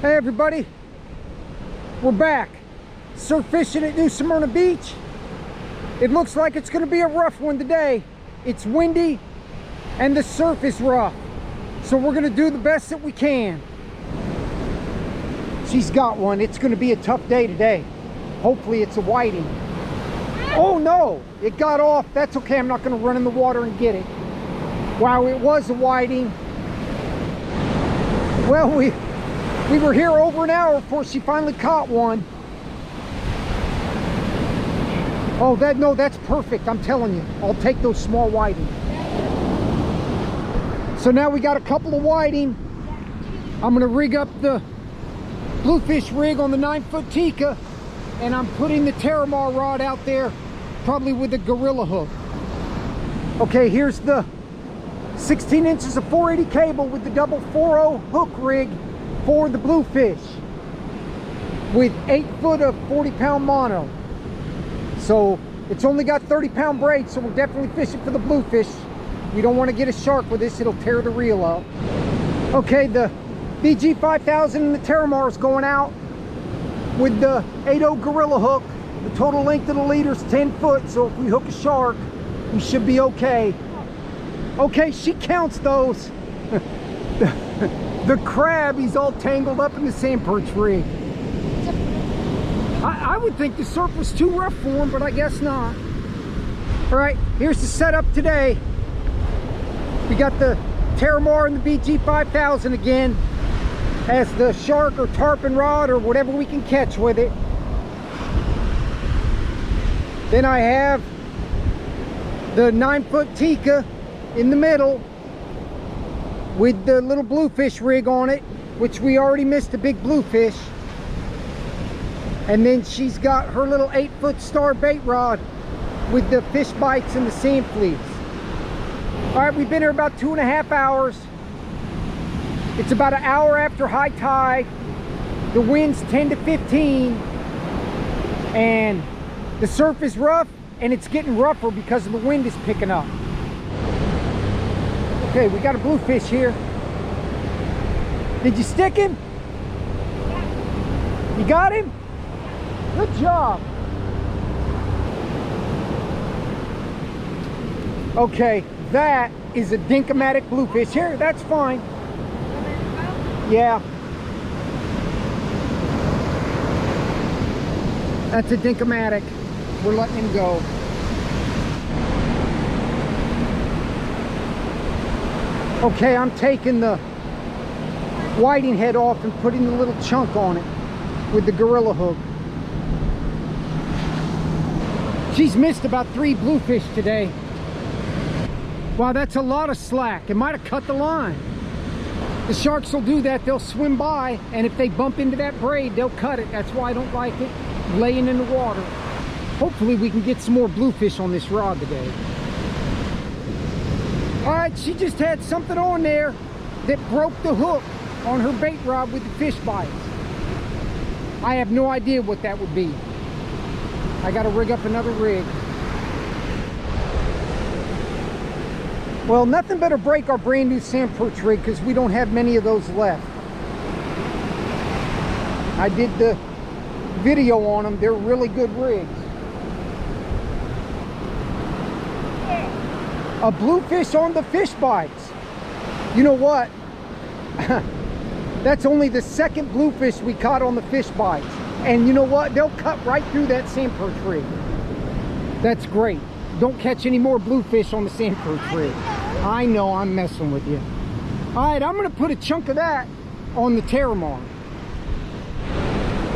Hey everybody, we're back surf fishing at New Smyrna Beach. It looks like it's going to be a rough one today. It's windy and the surf is rough, so we're going to do the best that we can. She's got one. It's going to be a tough day today. Hopefully it's a whiting. Oh no, it got off. That's okay, I'm not going to run in the water and get it. Wow, it was a whiting. Well, we were here over an hour before she finally caught one. Oh, that's perfect. I'm telling you, I'll take those small whiting. So now we got a couple of whiting. I'm gonna rig up the Bluefish rig on the 9-foot Tica, and I'm putting the Terramar rod out there, probably with a gorilla hook. Okay, here's the 16 inches of 480 cable with the double 4.0 hook rig for the Bluefish, with 8 foot of 40-pound mono. So it's only got 30-pound braid, so we're definitely fishing for the Bluefish. We don't want to get a shark with this, it'll tear the reel up. Okay, the BG 5000 and the Terramar is going out with the 8.0 gorilla hook. The total length of the leader is 10 foot, so if we hook a shark, we should be okay. Okay, she counts those. The crab, he's all tangled up in the sandperch rig. I would think the surf was too rough for him, but I guess not. All right, here's the setup today. We got the Terramar and the BG 5000 again as the shark or tarpon rod or whatever we can catch with it. Then I have the 9-foot Tica in the middle with the little Bluefish rig on it, which we already missed a big bluefish. And then she's got her little 8-foot star bait rod with the Fishbites and the Sandfleas. All right, we've been here about 2.5 hours. It's about an hour after high tide. The wind's 10 to 15, and the surf is rough, and it's getting rougher because the wind is picking up. Okay, we got a Bluefish here. Did you stick him? Yeah. You got him? Good job. Okay, that is a Dinkomatic Bluefish. Here, that's fine. Yeah. That's a Dinkomatic. We're letting him go. Okay, I'm taking the whiting head off and putting the little chunk on it with the gorilla hook. She's missed about 3 bluefish today. Wow, that's a lot of slack. It might have cut the line. The sharks will do that. They'll swim by, and if they bump into that braid, they'll cut it. That's why I don't like it laying in the water. Hopefully we can get some more bluefish on this rod today. All right, she just had something on there that broke the hook on her bait rod with the Fishbites. I have no idea what that would be. I got to rig up another rig. Well, nothing better break our brand new sandperch rig because we don't have many of those left. I did the video on them. They're really good rigs. A bluefish on the Fishbites. You know what? That's only the second bluefish we caught on the Fishbites. And you know what? They'll cut right through that sandperch rig. That's great. Don't catch any more bluefish on the sandperch rig. I know, I'm messing with you. All right, I'm going to put a chunk of that on the Terramar.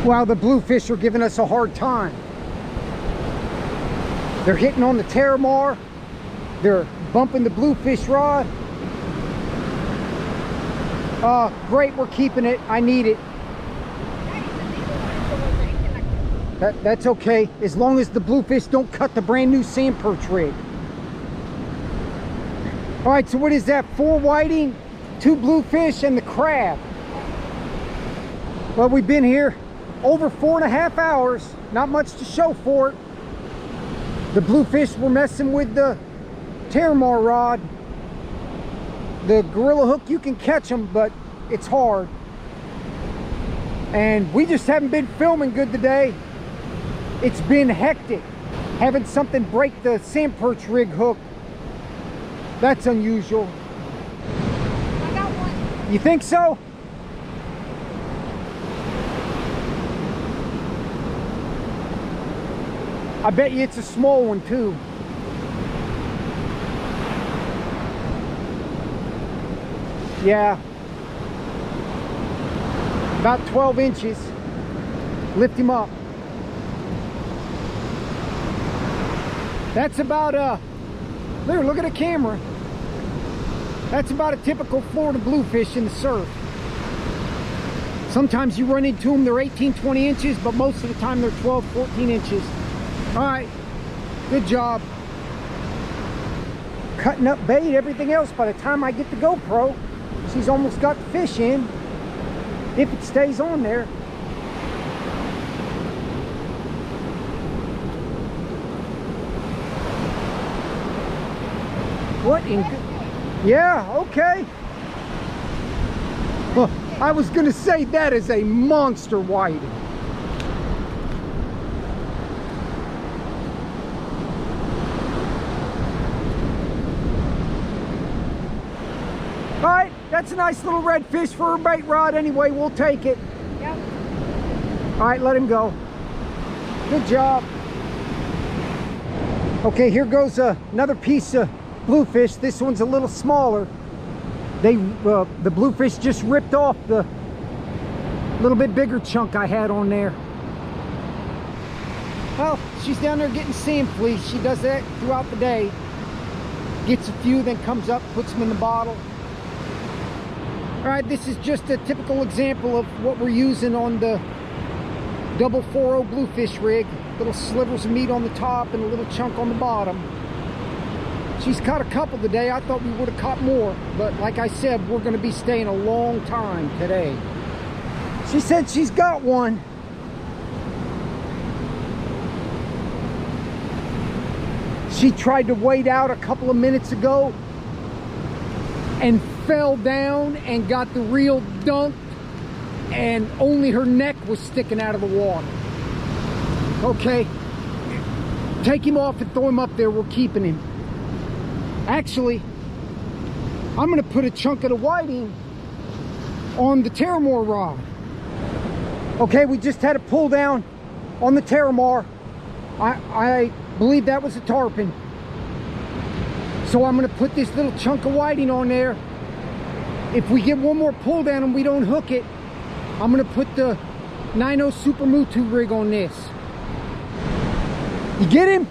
Wow, the bluefish are giving us a hard time. They're hitting on the Terramar. They're bumping the bluefish rod. Great, we're keeping it. I need it. That's okay, as long as the bluefish don't cut the brand new sandperch rig. All right, so what is that? 4 whiting, 2 bluefish, and the crab. Well, we've been here over 4.5 hours. Not much to show for it. The bluefish were messing with the Terramar rod. The gorilla hook, you can catch them, but it's hard. And we just haven't been filming good today. It's been hectic. Having something break the sandperch rig hook, that's unusual. I got one. You think so? I bet you it's a small one too. Yeah. About 12 inches. Lift him up. That's about there, look at the camera. That's about a typical Florida bluefish in the surf. Sometimes you run into them, they're 18, 20 inches, but most of the time they're 12, 14 inches. All right, good job. Cutting up bait, everything else. By the time I get the GoPro, she's almost got the fish in, if it stays on there. What in... Yeah, okay. Well, I was gonna say that is a monster whiting. All right, that's a nice little redfish for a bait rod anyway. We'll take it. Yep. All right, let him go. Good job. Okay, here goes another piece of bluefish. This one's a little smaller. The bluefish just ripped off the little bit bigger chunk I had on there. Well, she's down there getting sandfleas. She does that throughout the day. Gets a few, then comes up, puts them in the bottle. All right, this is just a typical example of what we're using on the double 4.0 bluefish rig. Little slivers of meat on the top and a little chunk on the bottom. She's caught a couple today. I thought we would have caught more, but like I said, we're going to be staying a long time today. She said she's got one. She tried to wade out a couple of minutes ago and fell down and got the reel dunked, and only her neck was sticking out of the water. Okay, take him off and throw him up there. We're keeping him. Actually, I'm going to put a chunk of the whiting on the Terramar rod. Okay, we just had a pull down on the Terramar. I believe that was a tarpon. So I'm going to put this little chunk of whiting on there. If we get one more pull down and we don't hook it, I'm going to put the 9.0 Super Mutu rig on this. You get him?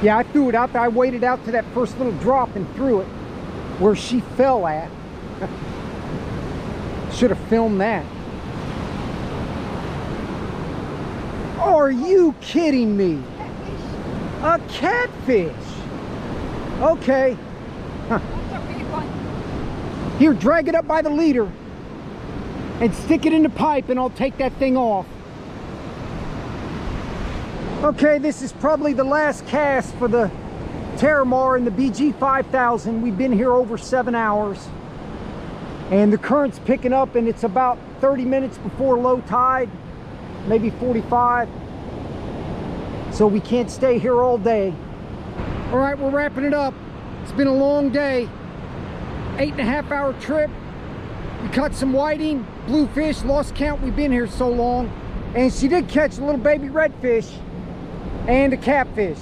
Yeah, I threw it out there. I waded out to that first little drop and threw it where she fell at. Should have filmed that. Are you kidding me? A catfish. Okay. Huh. Here, drag it up by the leader and stick it in the pipe and I'll take that thing off. Okay, this is probably the last cast for the Terramar and the BG 5000. We've been here over 7 hours and the current's picking up, and it's about 30 minutes before low tide, maybe 45. So we can't stay here all day. All right, we're wrapping it up. It's been a long day. 8.5 hour trip. We caught some whiting, bluefish, lost count, we've been here so long. And she did catch a little baby redfish and a catfish.